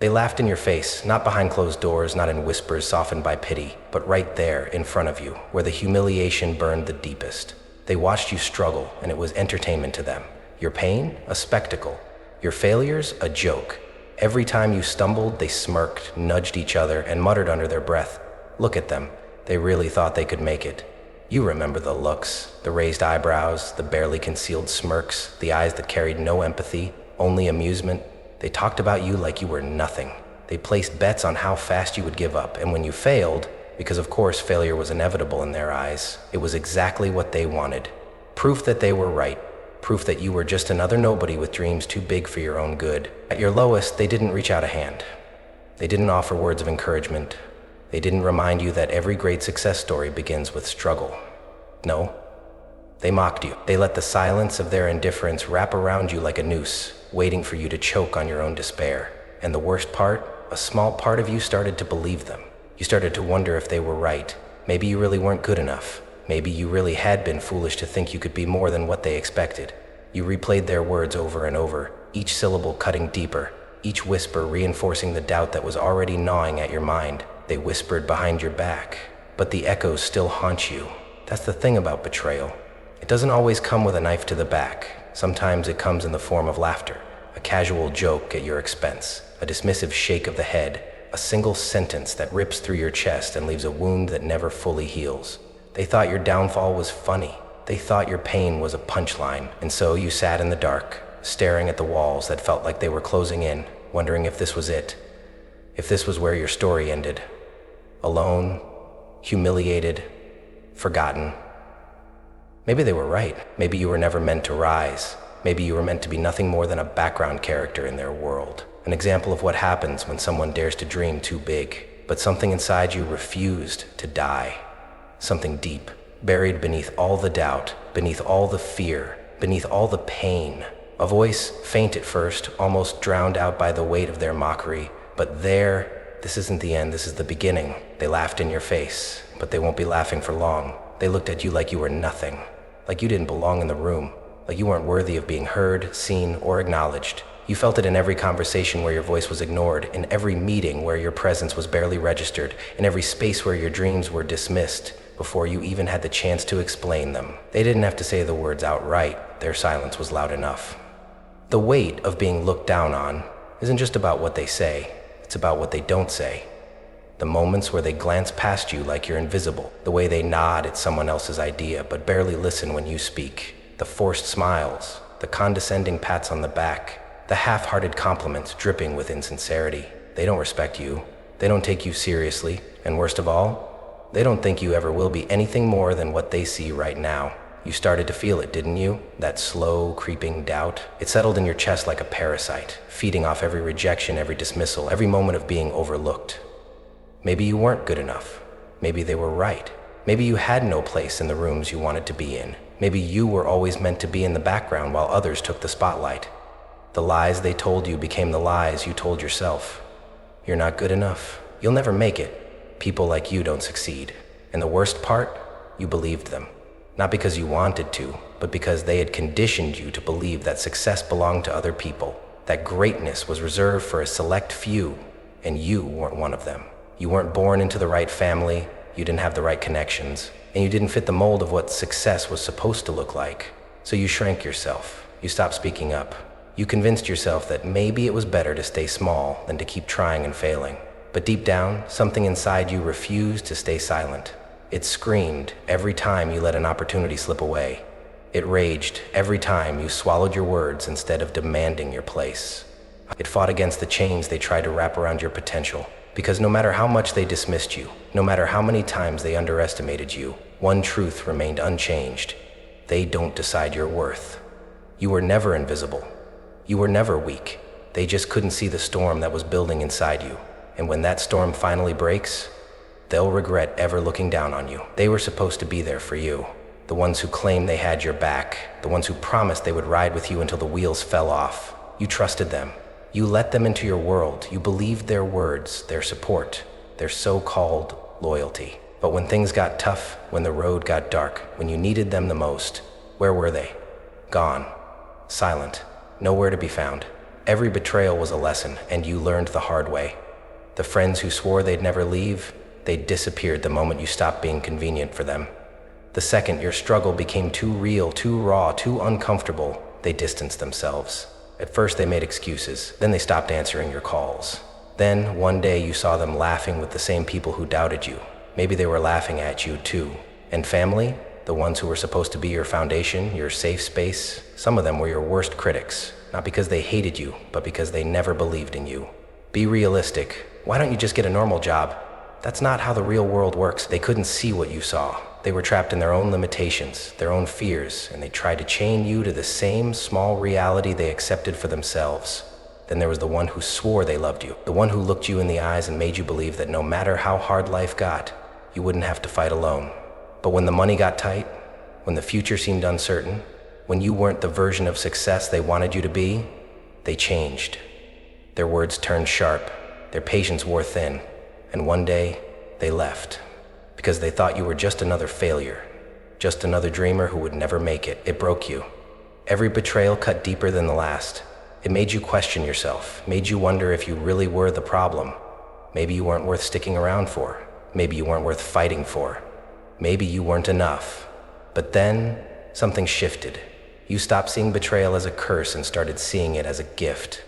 They laughed in your face, not behind closed doors, not in whispers softened by pity, but right there in front of you, where the humiliation burned the deepest. They watched you struggle, and it was entertainment to them. Your pain, a spectacle. Your failures, a joke. Every time you stumbled, they smirked, nudged each other, and muttered under their breath, "Look at them. They really thought they could make it." You remember the looks, the raised eyebrows, the barely concealed smirks, the eyes that carried no empathy, only amusement. They talked about you like you were nothing. They placed bets on how fast you would give up, and when you failed, because of course failure was inevitable in their eyes, it was exactly what they wanted. Proof that they were right. Proof that you were just another nobody with dreams too big for your own good. At your lowest, they didn't reach out a hand. They didn't offer words of encouragement. They didn't remind you that every great success story begins with struggle. No, they mocked you. They let the silence of their indifference wrap around you like a noose, waiting for you to choke on your own despair. And the worst part, a small part of you started to believe them. You started to wonder if they were right. Maybe you really weren't good enough. Maybe you really had been foolish to think you could be more than what they expected. You replayed their words over and over, each syllable cutting deeper, each whisper reinforcing the doubt that was already gnawing at your mind. They whispered behind your back, but the echoes still haunt you. That's the thing about betrayal. It doesn't always come with a knife to the back. Sometimes it comes in the form of laughter, a casual joke at your expense, a dismissive shake of the head, a single sentence that rips through your chest and leaves a wound that never fully heals. They thought your downfall was funny. They thought your pain was a punchline, and so you sat in the dark, staring at the walls that felt like they were closing in, wondering if this was it, if this was where your story ended. Alone, humiliated, forgotten. Maybe they were right. Maybe you were never meant to rise. Maybe you were meant to be nothing more than a background character in their world. An example of what happens when someone dares to dream too big, but something inside you refused to die. Something deep, buried beneath all the doubt, beneath all the fear, beneath all the pain. A voice, faint at first, almost drowned out by the weight of their mockery. But there, this isn't the end, this is the beginning. They laughed in your face, but they won't be laughing for long. They looked at you like you were nothing, like you didn't belong in the room, like you weren't worthy of being heard, seen, or acknowledged. You felt it in every conversation where your voice was ignored, in every meeting where your presence was barely registered, in every space where your dreams were dismissed before you even had the chance to explain them. They didn't have to say the words outright, their silence was loud enough. The weight of being looked down on isn't just about what they say, it's about what they don't say. The moments where they glance past you like you're invisible, the way they nod at someone else's idea but barely listen when you speak, the forced smiles, the condescending pats on the back, the half-hearted compliments dripping with insincerity. They don't respect you, they don't take you seriously, and worst of all, they don't think you ever will be anything more than what they see right now. You started to feel it, didn't you? That slow, creeping doubt. It settled in your chest like a parasite, feeding off every rejection, every dismissal, every moment of being overlooked. Maybe you weren't good enough. Maybe they were right. Maybe you had no place in the rooms you wanted to be in. Maybe you were always meant to be in the background while others took the spotlight. The lies they told you became the lies you told yourself. You're not good enough. You'll never make it. People like you don't succeed. And the worst part, you believed them. Not because you wanted to, but because they had conditioned you to believe that success belonged to other people, that greatness was reserved for a select few, and you weren't one of them. You weren't born into the right family, you didn't have the right connections, and you didn't fit the mold of what success was supposed to look like. So you shrank yourself. You stopped speaking up. You convinced yourself that maybe it was better to stay small than to keep trying and failing. But deep down, something inside you refused to stay silent. It screamed every time you let an opportunity slip away. It raged every time you swallowed your words instead of demanding your place. It fought against the chains they tried to wrap around your potential. Because no matter how much they dismissed you, no matter how many times they underestimated you, one truth remained unchanged. They don't decide your worth. You were never invisible. You were never weak. They just couldn't see the storm that was building inside you. And when that storm finally breaks, they'll regret ever looking down on you. They were supposed to be there for you. The ones who claimed they had your back. The ones who promised they would ride with you until the wheels fell off. You trusted them. You let them into your world. You believed their words, their support, their so-called loyalty. But when things got tough, when the road got dark, when you needed them the most, where were they? Gone. Silent. Nowhere to be found. Every betrayal was a lesson, and you learned the hard way. The friends who swore they'd never leave, they disappeared the moment you stopped being convenient for them. The second your struggle became too real, too raw, too uncomfortable, they distanced themselves. At first they made excuses, then they stopped answering your calls. Then, one day you saw them laughing with the same people who doubted you. Maybe they were laughing at you too. And family, the ones who were supposed to be your foundation, your safe space, some of them were your worst critics, not because they hated you, but because they never believed in you. Be realistic. Why don't you just get a normal job? That's not how the real world works. They couldn't see what you saw. They were trapped in their own limitations, their own fears, and they tried to chain you to the same small reality they accepted for themselves. Then there was the one who swore they loved you, the one who looked you in the eyes and made you believe that no matter how hard life got, you wouldn't have to fight alone. But when the money got tight, when the future seemed uncertain, when you weren't the version of success they wanted you to be, they changed. Their words turned sharp, their patience wore thin, and one day they left. Because they thought you were just another failure, just another dreamer who would never make it. It broke you. Every betrayal cut deeper than the last. It made you question yourself, made you wonder if you really were the problem. Maybe you weren't worth sticking around for. Maybe you weren't worth fighting for. Maybe you weren't enough. But then, something shifted. You stopped seeing betrayal as a curse and started seeing it as a gift.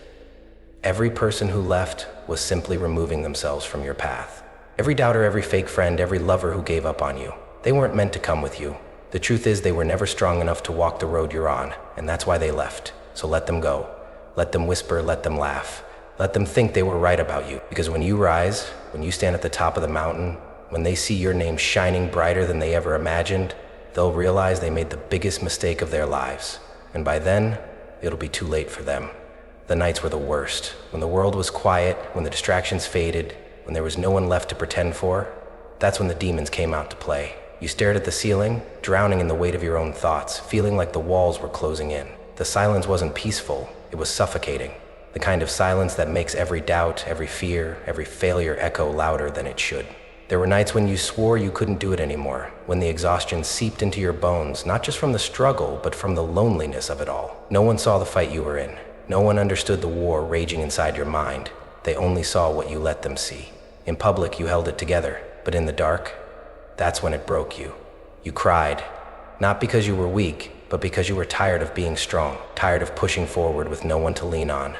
Every person who left was simply removing themselves from your path. Every doubter, every fake friend, every lover who gave up on you, they weren't meant to come with you. The truth is they were never strong enough to walk the road you're on, and that's why they left. So let them go. Let them whisper, let them laugh. Let them think they were right about you. Because when you rise, when you stand at the top of the mountain, when they see your name shining brighter than they ever imagined, they'll realize they made the biggest mistake of their lives. And by then, it'll be too late for them. The nights were the worst. When the world was quiet, when the distractions faded, when there was no one left to pretend for, that's when the demons came out to play. You stared at the ceiling, drowning in the weight of your own thoughts, feeling like the walls were closing in. The silence wasn't peaceful, it was suffocating. The kind of silence that makes every doubt, every fear, every failure echo louder than it should. There were nights when you swore you couldn't do it anymore, when the exhaustion seeped into your bones, not just from the struggle, but from the loneliness of it all. No one saw the fight you were in. No one understood the war raging inside your mind. They only saw what you let them see. In public, you held it together, but in the dark, that's when it broke you. You cried, not because you were weak, but because you were tired of being strong, tired of pushing forward with no one to lean on,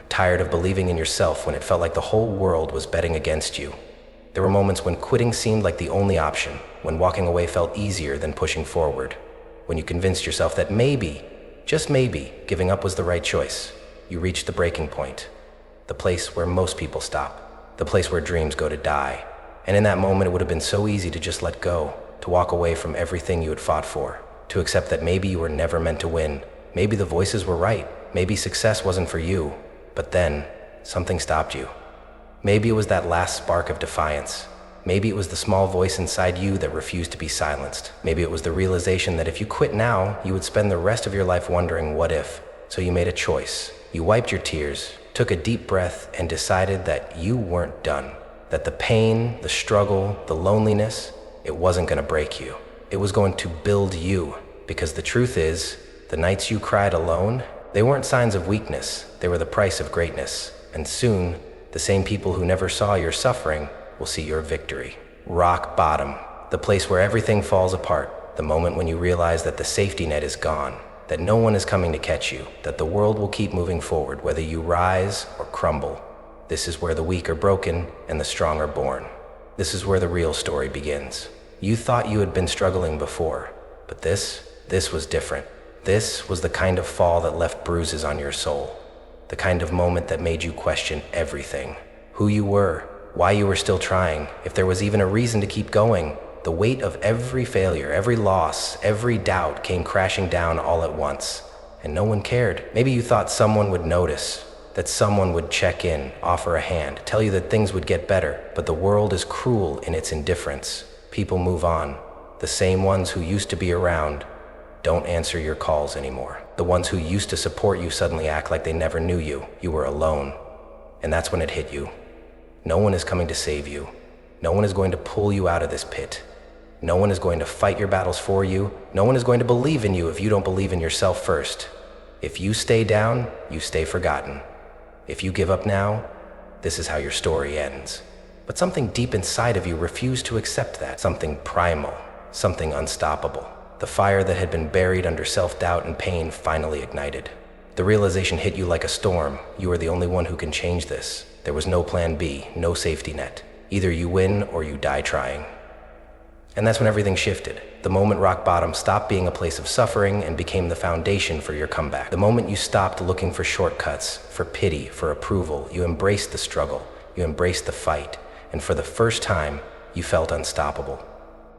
tired of believing in yourself when it felt like the whole world was betting against you. There were moments when quitting seemed like the only option, when walking away felt easier than pushing forward, when you convinced yourself that maybe, just maybe, giving up was the right choice. You reached the breaking point, the place where most people stop, the place where dreams go to die. And in that moment, it would have been so easy to just let go, to walk away from everything you had fought for, to accept that maybe you were never meant to win, maybe the voices were right, maybe success wasn't for you. But then, something stopped you. Maybe it was that last spark of defiance. Maybe it was the small voice inside you that refused to be silenced. Maybe it was the realization that if you quit now, you would spend the rest of your life wondering what if. So you made a choice. You wiped your tears, took a deep breath, and decided that you weren't done. That the pain, the struggle, the loneliness, it wasn't going to break you. It was going to build you. Because the truth is, the nights you cried alone, they weren't signs of weakness. They were the price of greatness. And soon, the same people who never saw your suffering will see your victory. Rock bottom, the place where everything falls apart, the moment when you realize that the safety net is gone, that no one is coming to catch you, that the world will keep moving forward, whether you rise or crumble. This is where the weak are broken and the strong are born. This is where the real story begins. You thought you had been struggling before, but this was different. This was the kind of fall that left bruises on your soul. The kind of moment that made you question everything. Who you were, why you were still trying, if there was even a reason to keep going. The weight of every failure, every loss, every doubt came crashing down all at once. And no one cared. Maybe you thought someone would notice, that someone would check in, offer a hand, tell you that things would get better. But the world is cruel in its indifference. People move on. The same ones who used to be around don't answer your calls anymore. The ones who used to support you suddenly act like they never knew you. You were alone. And that's when it hit you. No one is coming to save you. No one is going to pull you out of this pit. No one is going to fight your battles for you. No one is going to believe in you if you don't believe in yourself first. If you stay down, you stay forgotten. If you give up now, this is how your story ends. But something deep inside of you refused to accept that. Something primal, something unstoppable. The fire that had been buried under self-doubt and pain finally ignited. The realization hit you like a storm. You are the only one who can change this. There was no plan B, no safety net. Either you win or you die trying. And that's when everything shifted. The moment rock bottom stopped being a place of suffering and became the foundation for your comeback. The moment you stopped looking for shortcuts, for pity, for approval, you embraced the struggle, you embraced the fight, and for the first time, you felt unstoppable.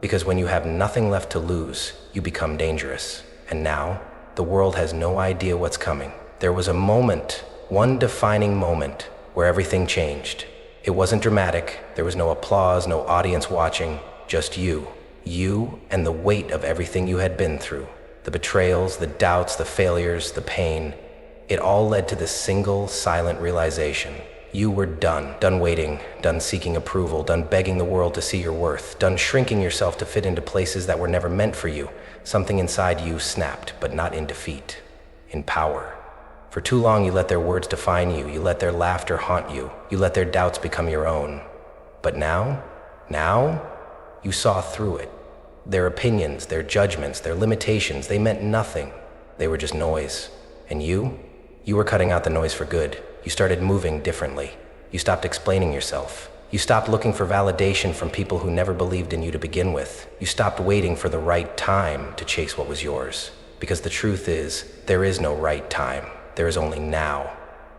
Because when you have nothing left to lose, you become dangerous. And now, the world has no idea what's coming. There was a moment, one defining moment, where everything changed. It wasn't dramatic, there was no applause, no audience watching, just you and the weight of everything you had been through. The betrayals, the doubts, the failures, the pain. It all led to this single, silent realization. You were done waiting, done seeking approval, done begging the world to see your worth, done shrinking yourself to fit into places that were never meant for you. Something inside you snapped, but not in defeat, in power. For too long you let their words define you, you let their laughter haunt you, you let their doubts become your own. But now, you saw through it. Their opinions, their judgments, their limitations, they meant nothing. They were just noise. And you were cutting out the noise for good. You started moving differently. You stopped explaining yourself. You stopped looking for validation from people who never believed in you to begin with. You stopped waiting for the right time to chase what was yours. Because the truth is, there is no right time. There is only now.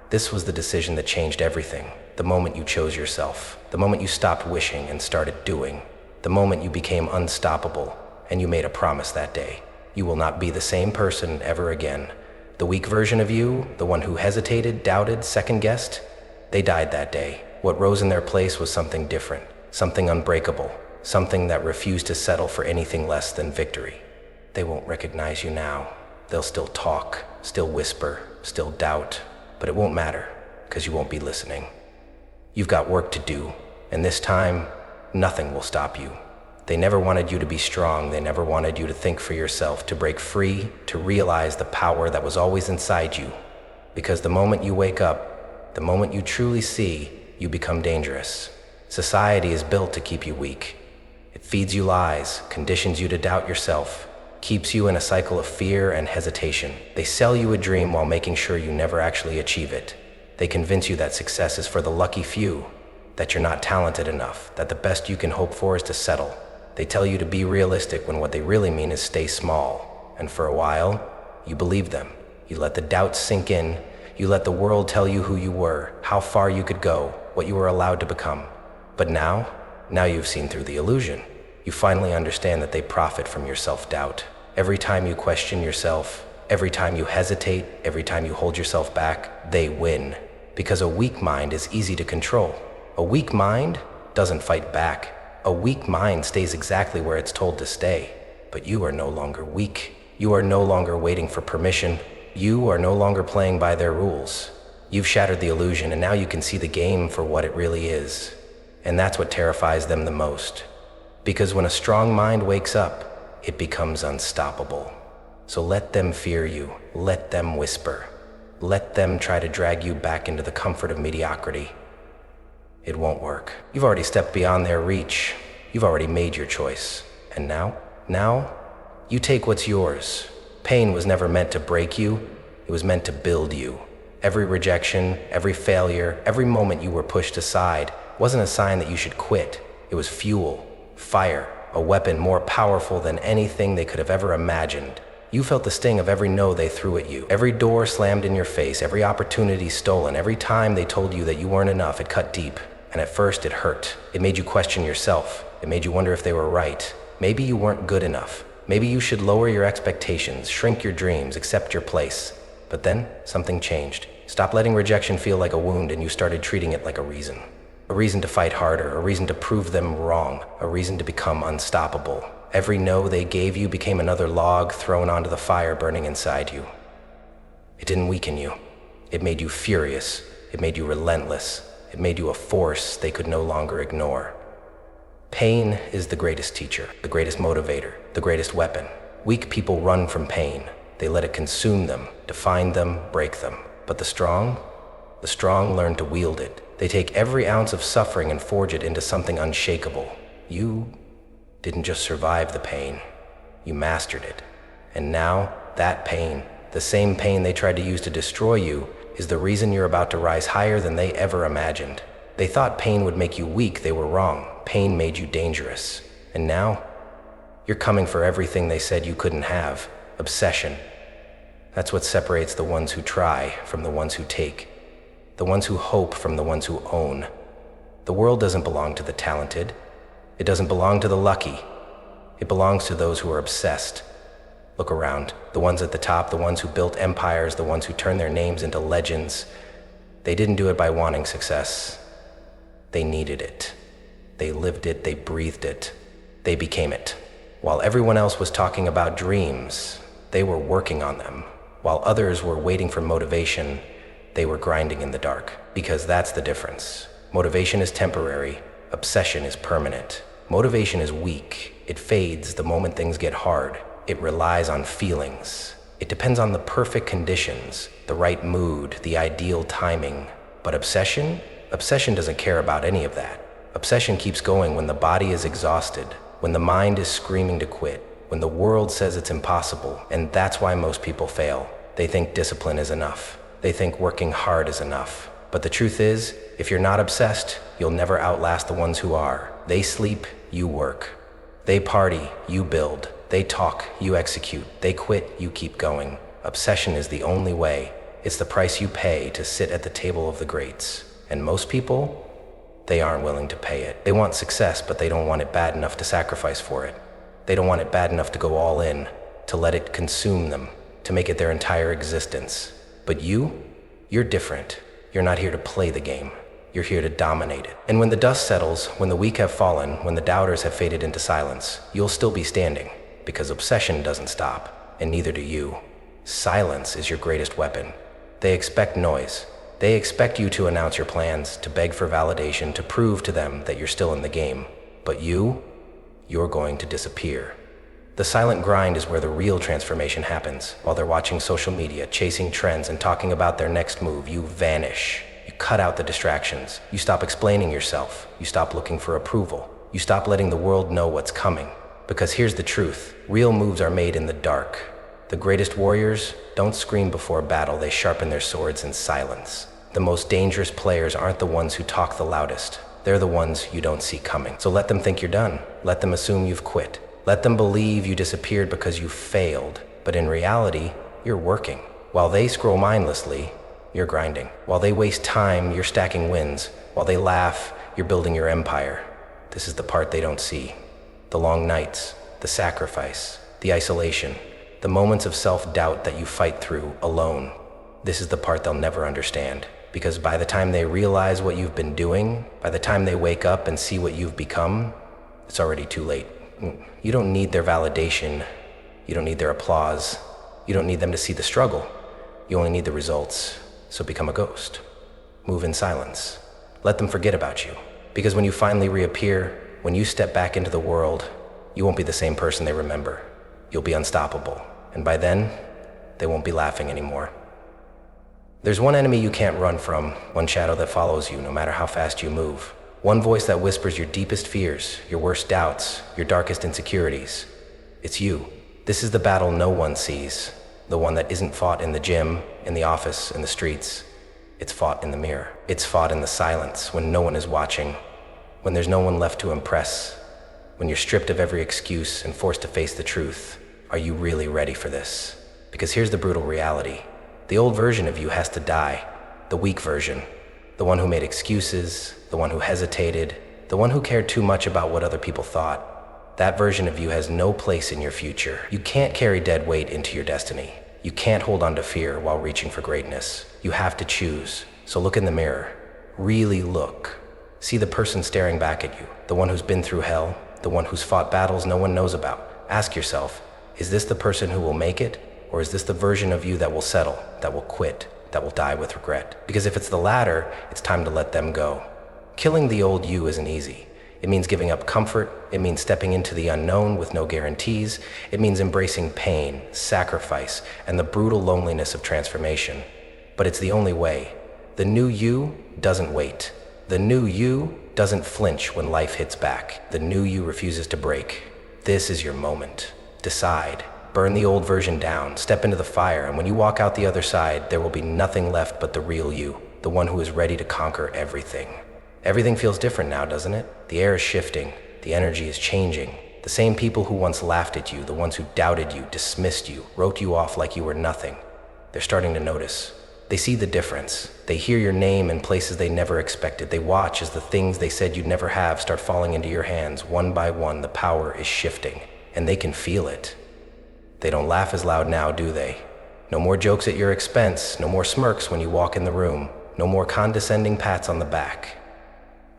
This was the decision that changed everything. The moment you chose yourself. The moment you stopped wishing and started doing. The moment you became unstoppable and you made a promise that day. You will not be the same person ever again. The weak version of you, the one who hesitated, doubted, second-guessed, they died that day. What rose in their place was something different, something unbreakable, something that refused to settle for anything less than victory. They won't recognize you now. They'll still talk, still whisper, still doubt, but it won't matter, because you won't be listening. You've got work to do, and this time, nothing will stop you. They never wanted you to be strong. They never wanted you to think for yourself, to break free, to realize the power that was always inside you. Because the moment you wake up, the moment you truly see, you become dangerous. Society is built to keep you weak. It feeds you lies, conditions you to doubt yourself, keeps you in a cycle of fear and hesitation. They sell you a dream while making sure you never actually achieve it. They convince you that success is for the lucky few, that you're not talented enough, that the best you can hope for is to settle. They tell you to be realistic when what they really mean is stay small. And for a while, you believe them. You let the doubts sink in. You let the world tell you who you were, how far you could go, what you were allowed to become. But now you've seen through the illusion. You finally understand that they profit from your self-doubt. Every time you question yourself, every time you hesitate, every time you hold yourself back, they win. Because a weak mind is easy to control. A weak mind doesn't fight back. A weak mind stays exactly where it's told to stay. But you are no longer weak. You are no longer waiting for permission. You are no longer playing by their rules. You've shattered the illusion, and now you can see the game for what it really is. And that's what terrifies them the most. Because when a strong mind wakes up, it becomes unstoppable. So let them fear you. Let them whisper. Let them try to drag you back into the comfort of mediocrity. It won't work. You've already stepped beyond their reach. You've already made your choice. And now, you take what's yours. Pain was never meant to break you. It was meant to build you. Every rejection, every failure, every moment you were pushed aside wasn't a sign that you should quit. It was fuel, fire, a weapon more powerful than anything they could have ever imagined. You felt the sting of every no they threw at you. Every door slammed in your face, every opportunity stolen, every time they told you that you weren't enough, it cut deep. And at first it hurt. It made you question yourself. It made you wonder if they were right. Maybe you weren't good enough. Maybe you should lower your expectations, shrink your dreams, accept your place. But then something changed. Stop letting rejection feel like a wound, and you started treating it like a reason. A reason to fight harder, a reason to prove them wrong, a reason to become unstoppable. Every no they gave you became another log thrown onto the fire burning inside you. It didn't weaken you. It made you furious. It made you relentless. It made you a force they could no longer ignore. Pain is the greatest teacher, the greatest motivator, the greatest weapon. Weak people run from pain. They let it consume them, define them, break them. But the strong learn to wield it. They take every ounce of suffering and forge it into something unshakable. You didn't just survive the pain, you mastered it. And now, that pain, the same pain they tried to use to destroy you, is the reason you're about to rise higher than they ever imagined. They thought pain would make you weak. They were wrong. Pain made you dangerous. And now, you're coming for everything they said you couldn't have. Obsession. That's what separates the ones who try from the ones who take. The ones who hope from the ones who own. The world doesn't belong to the talented. It doesn't belong to the lucky. It belongs to those who are obsessed. Look around. The ones at the top, the ones who built empires, the ones who turned their names into legends. They didn't do it by wanting success. They needed it. They lived it, they breathed it. They became it. While everyone else was talking about dreams, they were working on them. While others were waiting for motivation, they were grinding in the dark. Because that's the difference. Motivation is temporary. Obsession is permanent. Motivation is weak. It fades the moment things get hard. It relies on feelings. It depends on the perfect conditions, the right mood, the ideal timing. But obsession doesn't care about any of that. Obsession keeps going when the body is exhausted, when the mind is screaming to quit, when the world says it's impossible. And that's why most people fail. They think discipline is enough. They think working hard is enough. But the truth is, if you're not obsessed, you'll never outlast the ones who are. They sleep, you work. They party, you build. They talk, you execute. They quit, you keep going. Obsession is the only way. It's the price you pay to sit at the table of the greats. And most people, they aren't willing to pay it. They want success, but they don't want it bad enough to sacrifice for it. They don't want it bad enough to go all in, to let it consume them, to make it their entire existence. But you're different. You're not here to play the game. You're here to dominate it. And when the dust settles, when the weak have fallen, when the doubters have faded into silence, you'll still be standing. Because obsession doesn't stop, and neither do you. Silence is your greatest weapon. They expect noise. They expect you to announce your plans, to beg for validation, to prove to them that you're still in the game. But you're going to disappear. The silent grind is where the real transformation happens. While they're watching social media, chasing trends, and talking about their next move, you vanish. You cut out the distractions. You stop explaining yourself. You stop looking for approval. You stop letting the world know what's coming. Because here's the truth. Real moves are made in the dark. The greatest warriors don't scream before battle. They sharpen their swords in silence. The most dangerous players aren't the ones who talk the loudest. They're the ones you don't see coming. So let them think you're done. Let them assume you've quit. Let them believe you disappeared because you failed. But in reality, you're working. While they scroll mindlessly, you're grinding. While they waste time, you're stacking wins. While they laugh, you're building your empire. This is the part they don't see. The long nights, the sacrifice, the isolation, the moments of self-doubt that you fight through alone. This is the part they'll never understand. Because by the time they realize what you've been doing, by the time they wake up and see what you've become, it's already too late. You don't need their validation. You don't need their applause. You don't need them to see the struggle. You only need the results. So become a ghost. Move in silence. Let them forget about you. Because when you finally reappear, when you step back into the world, you won't be the same person they remember. You'll be unstoppable. And by then, they won't be laughing anymore. There's one enemy you can't run from, one shadow that follows you no matter how fast you move. One voice that whispers your deepest fears, your worst doubts, your darkest insecurities. It's you. This is the battle no one sees. The one that isn't fought in the gym, in the office, in the streets. It's fought in the mirror. It's fought in the silence when no one is watching. When there's no one left to impress, when you're stripped of every excuse and forced to face the truth. Are you really ready for this? Because here's the brutal reality. The old version of you has to die. The weak version. The one who made excuses, the one who hesitated, the one who cared too much about what other people thought. That version of you has no place in your future. You can't carry dead weight into your destiny. You can't hold on to fear while reaching for greatness. You have to choose. So look in the mirror. Really look. See the person staring back at you, the one who's been through hell, the one who's fought battles no one knows about. Ask yourself, is this the person who will make it? Or is this the version of you that will settle, that will quit, that will die with regret? Because if it's the latter, it's time to let them go. Killing the old you isn't easy. It means giving up comfort. It means stepping into the unknown with no guarantees. It means embracing pain, sacrifice, and the brutal loneliness of transformation. But it's the only way. The new you doesn't wait. The new you doesn't flinch when life hits back. The new you refuses to break. This is your moment. Decide. Burn the old version down, step into the fire, and when you walk out the other side, there will be nothing left but the real you, the one who is ready to conquer everything. Everything feels different now, doesn't it? The air is shifting, the energy is changing. The same people who once laughed at you, the ones who doubted you, dismissed you, wrote you off like you were nothing, they're starting to notice. They see the difference. They hear your name in places they never expected. They watch as the things they said you'd never have start falling into your hands. One by one, the power is shifting, and they can feel it. They don't laugh as loud now, do they? No more jokes at your expense, no more smirks when you walk in the room, no more condescending pats on the back.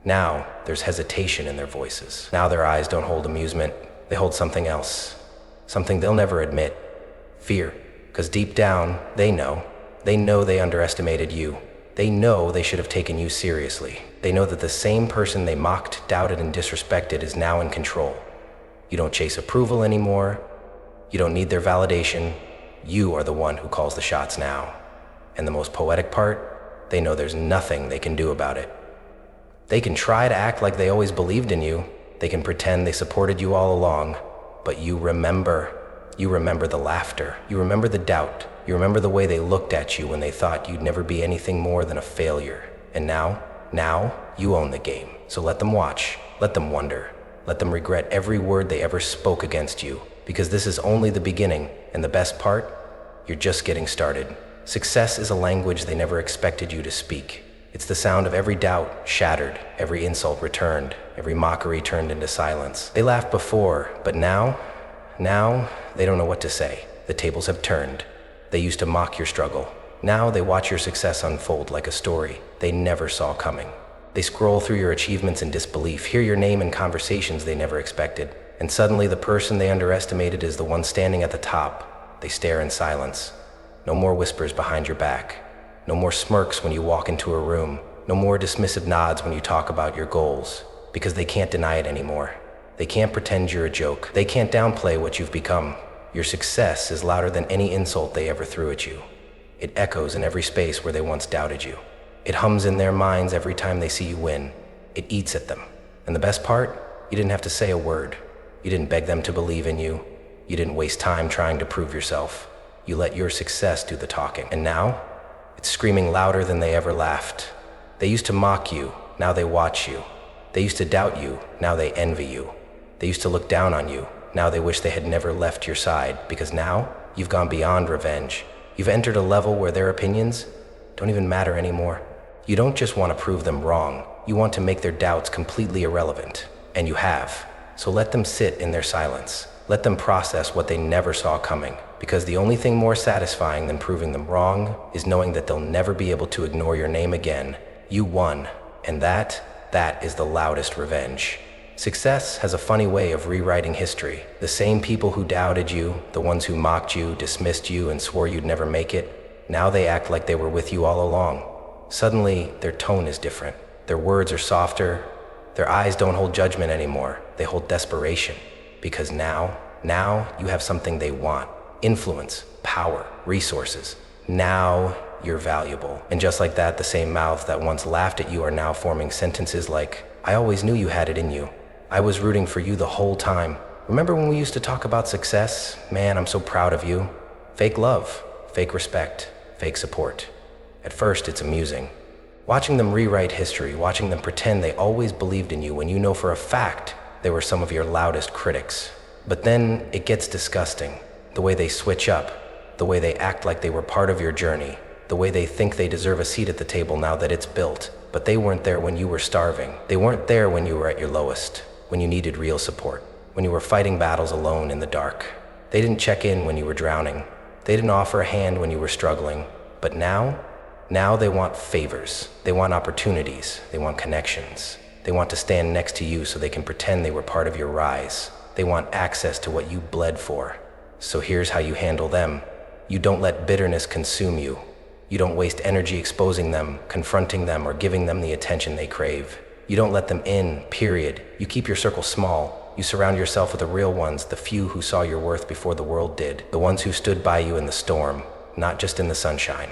Now, there's hesitation in their voices. Now their eyes don't hold amusement, they hold something else. Something they'll never admit. Fear. Because deep down, they know they underestimated you. They know they should have taken you seriously. They know that the same person they mocked, doubted, and disrespected is now in control. You don't chase approval anymore. You don't need their validation. You are the one who calls the shots now. And the most poetic part, they know there's nothing they can do about it. They can try to act like they always believed in you. They can pretend they supported you all along. But you remember the laughter. You remember the doubt. You remember the way they looked at you when they thought you'd never be anything more than a failure. And now you own the game. So let them watch. Let them wonder. Let them regret every word they ever spoke against you. Because this is only the beginning, and the best part, you're just getting started. Success is a language they never expected you to speak. It's the sound of every doubt shattered, every insult returned, every mockery turned into silence. They laughed before, but now they don't know what to say. The tables have turned. They used to mock your struggle. Now they watch your success unfold like a story they never saw coming. They scroll through your achievements in disbelief, hear your name in conversations they never expected. And suddenly the person they underestimated is the one standing at the top. They stare in silence. No more whispers behind your back. No more smirks when you walk into a room. No more dismissive nods when you talk about your goals. Because they can't deny it anymore. They can't pretend you're a joke. They can't downplay what you've become. Your success is louder than any insult they ever threw at you. It echoes in every space where they once doubted you. It hums in their minds every time they see you win. It eats at them. And the best part? You didn't have to say a word. You didn't beg them to believe in you. You didn't waste time trying to prove yourself. You let your success do the talking. And now, it's screaming louder than they ever laughed. They used to mock you, now they watch you. They used to doubt you, now they envy you. They used to look down on you, now they wish they had never left your side. Because now, you've gone beyond revenge. You've entered a level where their opinions don't even matter anymore. You don't just want to prove them wrong. You want to make their doubts completely irrelevant. And you have. So let them sit in their silence. Let them process what they never saw coming. Because the only thing more satisfying than proving them wrong is knowing that they'll never be able to ignore your name again. You won. And that is the loudest revenge. Success has a funny way of rewriting history. The same people who doubted you, the ones who mocked you, dismissed you, and swore you'd never make it, now they act like they were with you all along. Suddenly, their tone is different. Their words are softer. Their eyes don't hold judgment anymore. They hold desperation. Because now you have something they want. Influence, power, resources. Now you're valuable. And just like that, the same mouths that once laughed at you are now forming sentences like, I always knew you had it in you. I was rooting for you the whole time. Remember when we used to talk about success? Man, I'm so proud of you. Fake love, fake respect, fake support. At first, it's amusing. Watching them rewrite history, watching them pretend they always believed in you when you know for a fact they were some of your loudest critics. But then it gets disgusting. The way they switch up, the way they act like they were part of your journey, the way they think they deserve a seat at the table now that it's built. But they weren't there when you were starving. They weren't there when you were at your lowest, when you needed real support, when you were fighting battles alone in the dark. They didn't check in when you were drowning. They didn't offer a hand when you were struggling. But now they want favors. They want opportunities. They want connections. They want to stand next to you so they can pretend they were part of your rise. They want access to what you bled for. So here's how you handle them. You don't let bitterness consume you. You don't waste energy exposing them, confronting them, or giving them the attention they crave. You don't let them in, period. You keep your circle small. You surround yourself with the real ones, the few who saw your worth before the world did, the ones who stood by you in the storm, not just in the sunshine.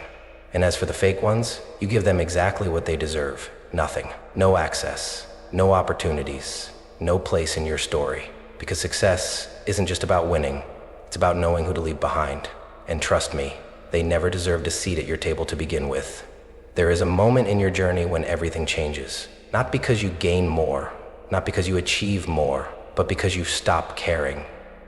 And as for the fake ones, you give them exactly what they deserve. Nothing. No access. No opportunities. No place in your story. Because success isn't just about winning. It's about knowing who to leave behind. And trust me, they never deserved a seat at your table to begin with. There is a moment in your journey when everything changes. Not because you gain more, not because you achieve more, but because you stop caring.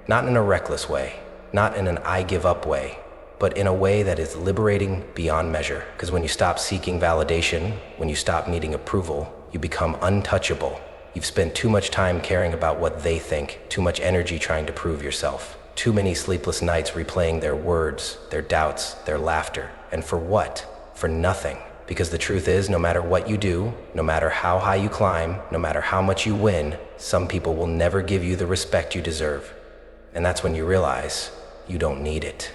Not in a reckless way, not in an I give up way, but in a way that is liberating beyond measure. Because when you stop seeking validation, when you stop needing approval, you become untouchable. You've spent too much time caring about what they think, too much energy trying to prove yourself, too many sleepless nights replaying their words, their doubts, their laughter. And for what? For nothing. Because the truth is, no matter what you do, no matter how high you climb, no matter how much you win, some people will never give you the respect you deserve. And that's when you realize you don't need it.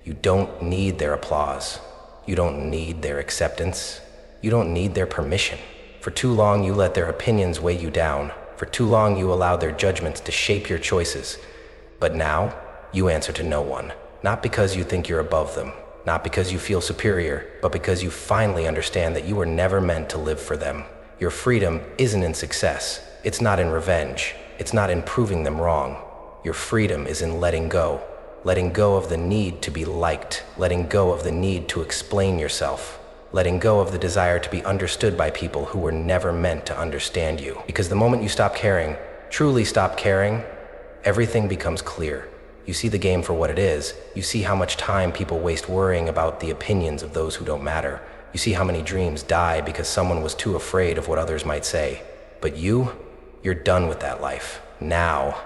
You don't need their applause. You don't need their acceptance. You don't need their permission. For too long, you let their opinions weigh you down. For too long, you allowed their judgments to shape your choices. But now, you answer to no one. Not because you think you're above them, not because you feel superior, but because you finally understand that you were never meant to live for them. Your freedom isn't in success. It's not in revenge. It's not in proving them wrong. Your freedom is in letting go. Letting go of the need to be liked. Letting go of the need to explain yourself. Letting go of the desire to be understood by people who were never meant to understand you. Because the moment you stop caring, truly stop caring, everything becomes clear. You see the game for what it is. You see how much time people waste worrying about the opinions of those who don't matter. You see how many dreams die because someone was too afraid of what others might say. But you're done with that life. Now,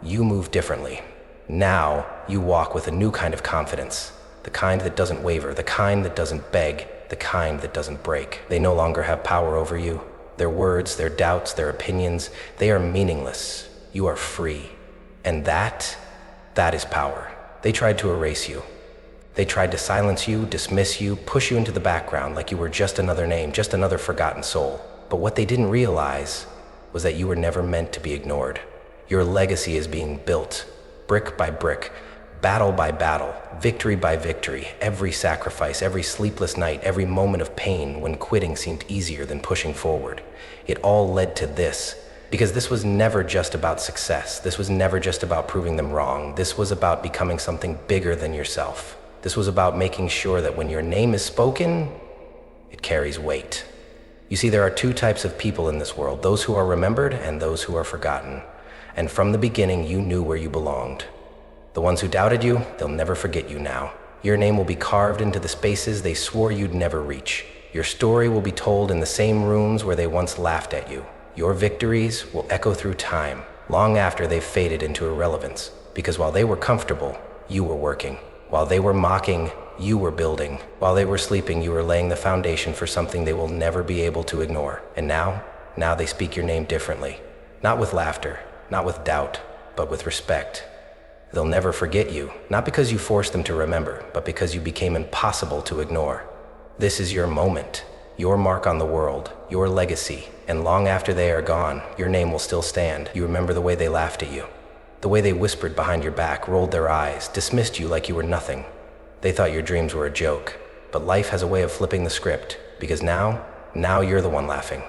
you move differently. Now, you walk with a new kind of confidence. The kind that doesn't waver, the kind that doesn't beg, the kind that doesn't break. They no longer have power over you. Their words, their doubts, their opinions, they are meaningless. You are free. And that is power. They tried to erase you. They tried to silence you, dismiss you, push you into the background like you were just another name, just another forgotten soul. But what they didn't realize was that you were never meant to be ignored. Your legacy is being built, brick by brick, battle by battle, victory by victory, every sacrifice, every sleepless night, every moment of pain when quitting seemed easier than pushing forward. It all led to this. Because this was never just about success. This was never just about proving them wrong. This was about becoming something bigger than yourself. This was about making sure that when your name is spoken, it carries weight. You see, there are two types of people in this world, those who are remembered and those who are forgotten. And from the beginning, you knew where you belonged. The ones who doubted you, they'll never forget you now. Your name will be carved into the spaces they swore you'd never reach. Your story will be told in the same rooms where they once laughed at you. Your victories will echo through time, long after they've faded into irrelevance. Because while they were comfortable, you were working. While they were mocking, you were building. While they were sleeping, you were laying the foundation for something they will never be able to ignore. And now they speak your name differently. Not with laughter, not with doubt, but with respect. They'll never forget you, not because you forced them to remember, but because you became impossible to ignore. This is your moment, your mark on the world, your legacy. And long after they are gone, your name will still stand. You remember the way they laughed at you, the way they whispered behind your back, rolled their eyes, dismissed you like you were nothing. They thought your dreams were a joke. But life has a way of flipping the script, because now you're the one laughing.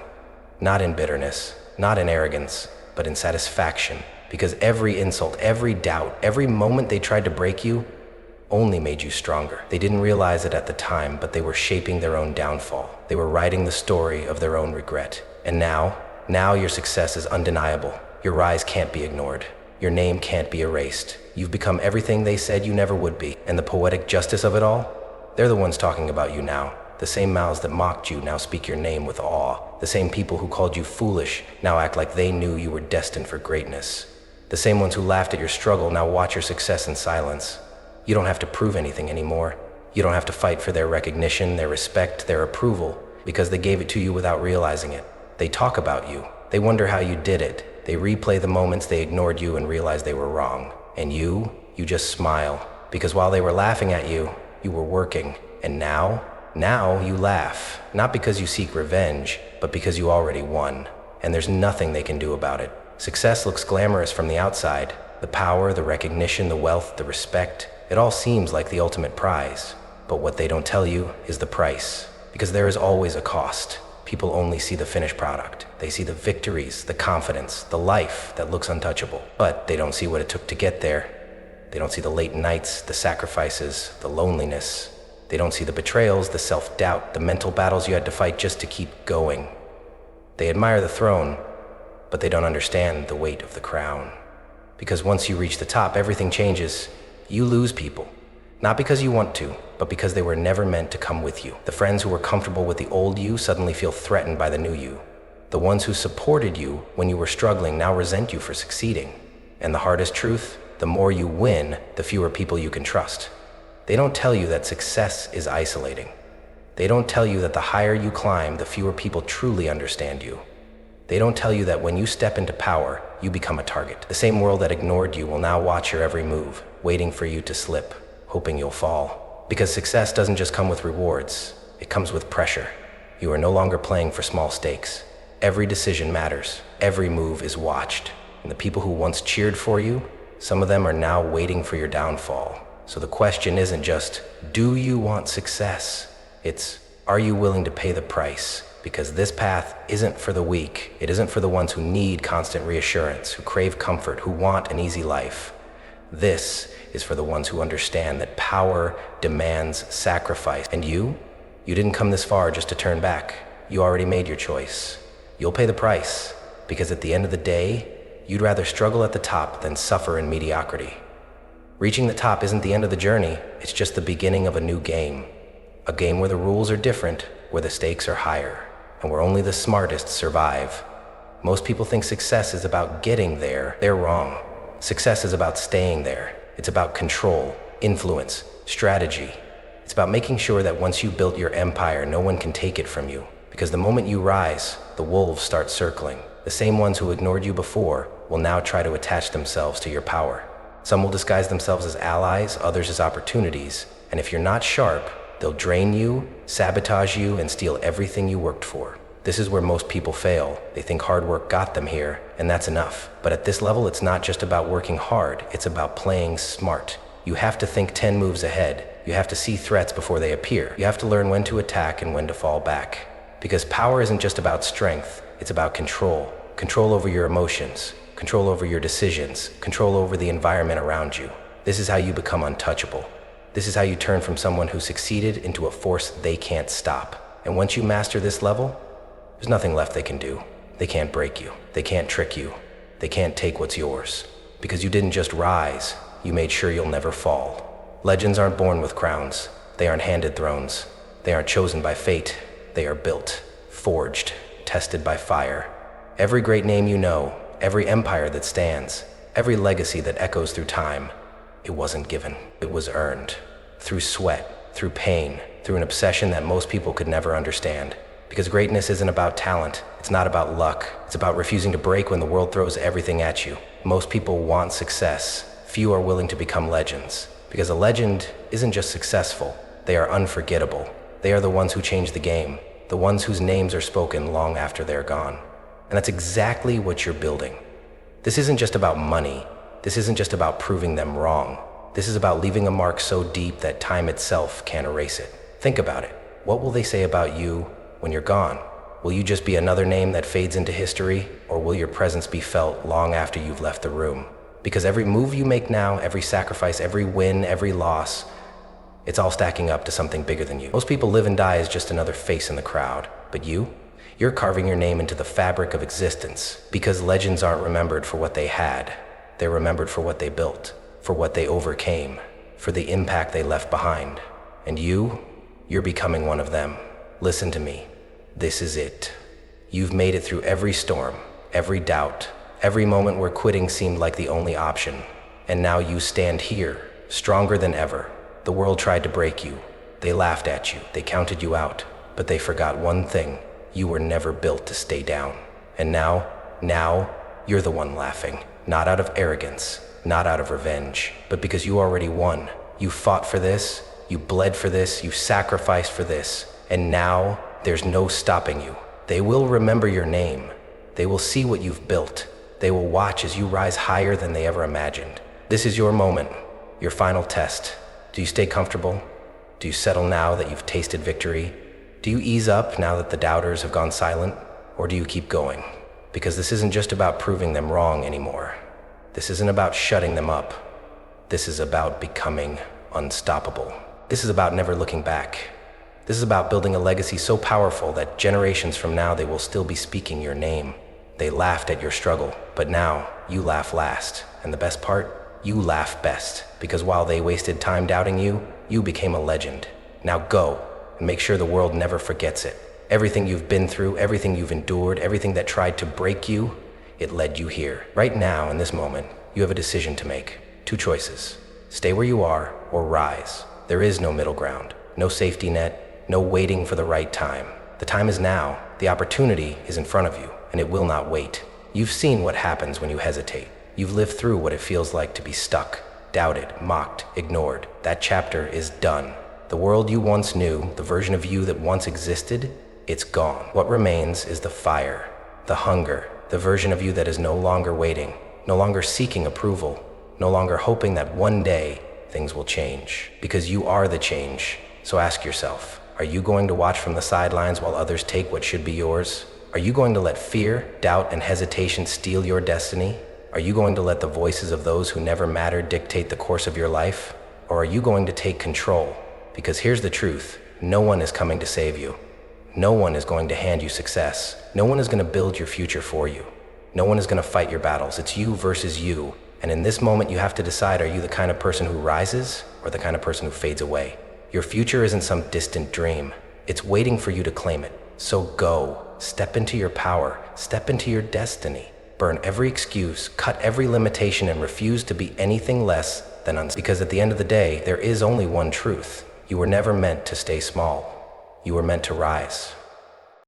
Not in bitterness, not in arrogance, but in satisfaction. Because every insult, every doubt, every moment they tried to break you only made you stronger. They didn't realize it at the time, but they were shaping their own downfall. They were writing the story of their own regret. And now your success is undeniable. Your rise can't be ignored. Your name can't be erased. You've become everything they said you never would be. And the poetic justice of it all? They're the ones talking about you now. The same mouths that mocked you now speak your name with awe. The same people who called you foolish now act like they knew you were destined for greatness. The same ones who laughed at your struggle now watch your success in silence. You don't have to prove anything anymore. You don't have to fight for their recognition, their respect, their approval, because they gave it to you without realizing it. They talk about you. They wonder how you did it. They replay the moments they ignored you and realized they were wrong. And you just smile. Because while they were laughing at you, you were working. And now you laugh. Not because you seek revenge, but because you already won. and there's nothing they can do about it. Success looks glamorous from the outside. The power, the recognition, the wealth, the respect, it all seems like the ultimate prize. But what they don't tell you is the price, because there is always a cost. People only see the finished product. They see the victories, the confidence, the life that looks untouchable. But they don't see what it took to get there. They don't see the late nights, the sacrifices, the loneliness. They don't see the betrayals, the self-doubt, the mental battles you had to fight just to keep going. They admire the throne, but they don't understand the weight of the crown. Because once you reach the top, everything changes. You lose people. Not because you want to, but because they were never meant to come with you. The friends who were comfortable with the old you suddenly feel threatened by the new you. The ones who supported you when you were struggling now resent you for succeeding. And the hardest truth, the more you win, the fewer people you can trust. They don't tell you that success is isolating. They don't tell you that the higher you climb, the fewer people truly understand you. They don't tell you that when you step into power, you become a target. The same world that ignored you will now watch your every move, waiting for you to slip, hoping you'll fall. Because success doesn't just come with rewards, it comes with pressure. You are no longer playing for small stakes. Every decision matters. Every move is watched. And the people who once cheered for you, some of them are now waiting for your downfall. So the question isn't just, do you want success? It's, are you willing to pay the price? Because this path isn't for the weak. It isn't for the ones who need constant reassurance, who crave comfort, who want an easy life. This is for the ones who understand that power demands sacrifice. And you didn't come this far just to turn back. You already made your choice. You'll pay the price, because at the end of the day, you'd rather struggle at the top than suffer in mediocrity. Reaching the top isn't the end of the journey, it's just the beginning of a new game. A game where the rules are different, where the stakes are higher, and where only the smartest survive. Most people think success is about getting there. They're wrong. Success is about staying there. It's about control, influence, strategy. It's about making sure that once you've built your empire, no one can take it from you. Because the moment you rise, the wolves start circling. The same ones who ignored you before will now try to attach themselves to your power. Some will disguise themselves as allies, others as opportunities. And if you're not sharp, they'll drain you, sabotage you, and steal everything you worked for. This is where most people fail. They think hard work got them here, and that's enough. But at this level, it's not just about working hard, it's about playing smart. You have to think 10 moves ahead. You have to see threats before they appear. You have to learn when to attack and when to fall back. Because power isn't just about strength, it's about control. Control over your emotions, control over your decisions, control over the environment around you. This is how you become untouchable. This is how you turn from someone who succeeded into a force they can't stop. And once you master this level, there's nothing left they can do. They can't break you. They can't trick you. They can't take what's yours. Because you didn't just rise, you made sure you'll never fall. Legends aren't born with crowns. They aren't handed thrones. They aren't chosen by fate. They are built, forged, tested by fire. Every great name you know, every empire that stands, every legacy that echoes through time, it wasn't given. It was earned. Through sweat, through pain, through an obsession that most people could never understand. Because greatness isn't about talent, it's not about luck, it's about refusing to break when the world throws everything at you. Most people want success, few are willing to become legends. Because a legend isn't just successful, they are unforgettable. They are the ones who change the game, the ones whose names are spoken long after they're gone. And that's exactly what you're building. This isn't just about money, this isn't just about proving them wrong. This is about leaving a mark so deep that time itself can't erase it. Think about it. What will they say about you when you're gone? Will you just be another name that fades into history, or will your presence be felt long after you've left the room? Because every move you make now, every sacrifice, every win, every loss, it's all stacking up to something bigger than you. Most people live and die as just another face in the crowd. But you're carving your name into the fabric of existence. Because legends aren't remembered for what they had. They're remembered for what they built, for what they overcame, for the impact they left behind. And you're becoming one of them. Listen to me. This is it. You've made it through every storm, every doubt, every moment where quitting seemed like the only option. And now you stand here, stronger than ever. The world tried to break you. They laughed at you. They counted you out. But they forgot one thing. You were never built to stay down. And now, you're the one laughing. Not out of arrogance, not out of revenge, but because you already won. You fought for this, you bled for this, you sacrificed for this. And now, there's no stopping you. They will remember your name, They will see what you've built. They will watch as you rise higher than they ever imagined. This is your moment, your final test. Do you stay comfortable? Do you settle now that you've tasted victory? Do you ease up now that the doubters have gone silent? Or do you keep going? Because this isn't just about proving them wrong anymore. This isn't about shutting them up. This is about becoming unstoppable. This is about never looking back. This is about building a legacy so powerful that generations from now they will still be speaking your name. They laughed at your struggle, but now you laugh last. And the best part? You laugh best. Because while they wasted time doubting you, you became a legend. Now go and make sure the world never forgets it. Everything you've been through, everything you've endured, everything that tried to break you, it led you here. Right now, in this moment, you have a decision to make. Two choices. Stay where you are or rise. There is no middle ground, no safety net, no waiting for the right time. The time is now. The opportunity is in front of you, and it will not wait. You've seen what happens when you hesitate. You've lived through what it feels like to be stuck, doubted, mocked, ignored. That chapter is done. The world you once knew, the version of you that once existed, it's gone. What remains is the fire, the hunger, the version of you that is no longer waiting, no longer seeking approval, no longer hoping that one day things will change. Because you are the change. So ask yourself, are you going to watch from the sidelines while others take what should be yours? Are you going to let fear, doubt, and hesitation steal your destiny? Are you going to let the voices of those who never mattered dictate the course of your life? Or are you going to take control? Because here's the truth, no one is coming to save you. No one is going to hand you success. No one is going to build your future for you. No one is going to fight your battles. It's you versus you. And in this moment, you have to decide, are you the kind of person who rises or the kind of person who fades away? Your future isn't some distant dream. It's waiting for you to claim it. So go, step into your power, step into your destiny. Burn every excuse, cut every limitation, and refuse to be anything less than because at the end of the day, there is only one truth. You were never meant to stay small. You were meant to rise.